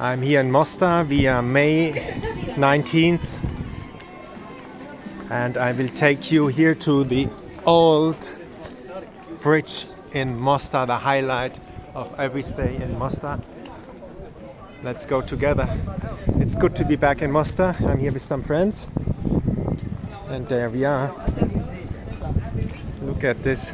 I'm here in Mostar. We are May 19th and I will take you here to the old bridge in Mostar, the highlight of every stay in Mostar. Let's go together. It's good to be back in Mostar. I'm here with some friends and there we are. Look at this.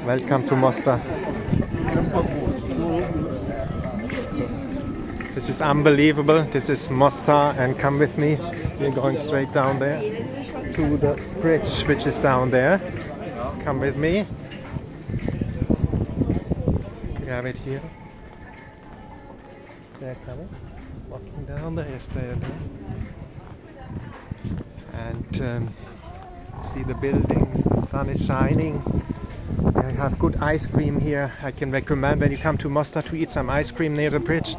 Welcome to Mostar. This is unbelievable. This is Mostar and come with me. We're going straight down there to the bridge which is down there. Come with me. You have it here. They're coming. Walking down there. Yes, they are there. And see the buildings. The sun is shining. I have good ice cream here. I can recommend when you come to Mostar to eat some ice cream near the bridge.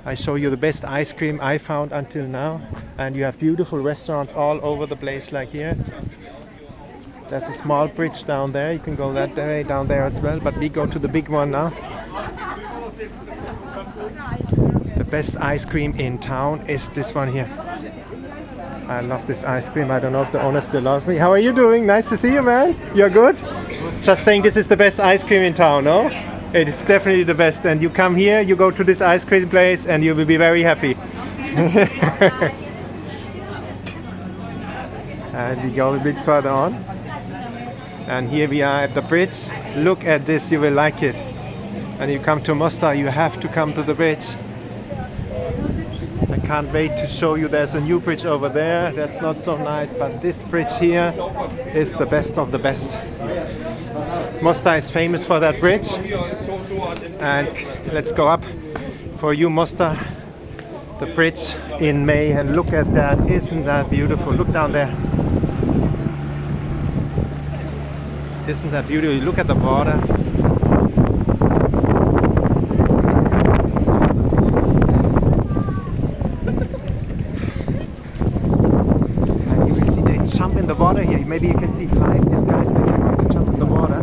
I show you the best ice cream I found until now. And you have beautiful restaurants all over the place like here. There's a small bridge down there. You can go that way down there as well. But we go to the big one now. The best ice cream in town is this one here. I love this ice cream. I don't know if the owner still loves me. How are you doing? Nice to see you, man. You're good? Just saying this is the best ice cream in town, no? It is definitely the best. And you come here, you go to this ice cream place and you will be very happy. And we go a bit further on. And here we are at the bridge. Look at this, you will like it. When you come to Mostar, you have to come to the bridge. I can't wait to show you. There's a new bridge over there. That's not so nice, but this bridge here is the best of the best. Mostar is famous for that bridge. And let's go up for you, Mostar, the bridge in May. And look at that. Isn't that beautiful? Look down there. Isn't that beautiful? Look at the water. And you will see they jump in the water here. Maybe you can see it live. These guys maybe are going to jump in the water.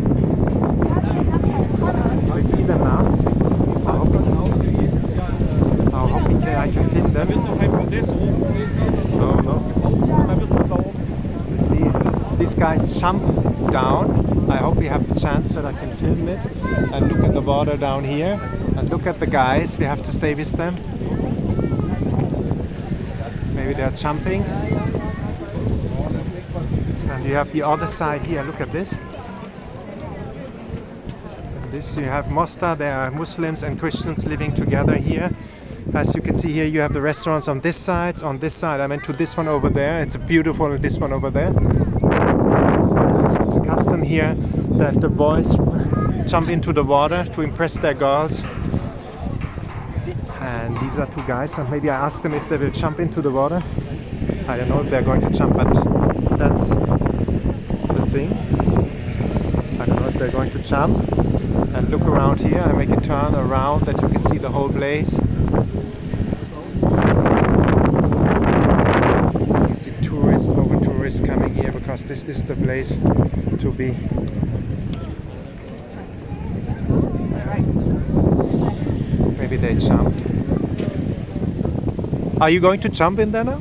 You will see them now. I hope I can film them. Oh no. You see, these guys jump down. I hope we have the chance that I can film it. And look at the water down here. And look at the guys. We have to stay with them. Maybe they're jumping. And you have the other side here. Look at this. And this you have Mostar. There are Muslims and Christians living together here. As you can see here, you have the restaurants on this side. On this side, I went to this one over there. It's a beautiful, this one over there. It's a custom here that the boys jump into the water to impress their girls. And these are two guys, and maybe I asked them if they will jump into the water. I don't know if they're going to jump, but that's the thing. I don't know if they're going to jump. And look around here, I make a turn around that you can see the whole place. You see tourists coming here because this is the place to be. Maybe they jump. Are you going to jump in there now?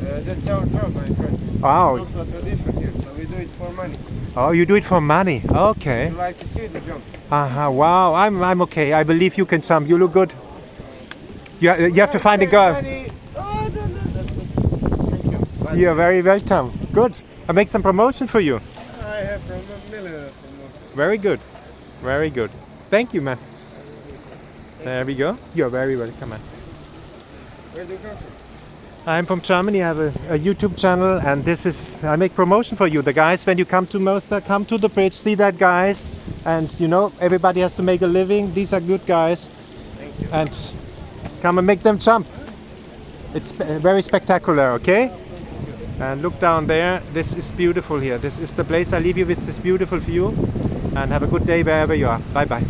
That's our job, my friend. Oh. It's also a tradition here, so we do it for money. Oh, you do it for money. Okay. You like to see the jump? Wow, I'm okay. I believe you can jump. You look good. You have to find a girl. Oh, no. Thank you. But You're very welcome. Good. I make some promotion for you. I have from a million promotions. Very good. Very good. Thank you, man. There we go. You're very welcome, man. Where do you come from? I'm from Germany. I have a YouTube channel, and this is I make promotion for you. The guys, when you come to Mostar, come to the bridge, see that guys, and you know everybody has to make a living. These are good guys, Thank you. and come and make them jump. It's very spectacular. Okay. And look down there. This is beautiful here. This is the place. I leave you with this beautiful view, and have a good day wherever you are. Bye bye.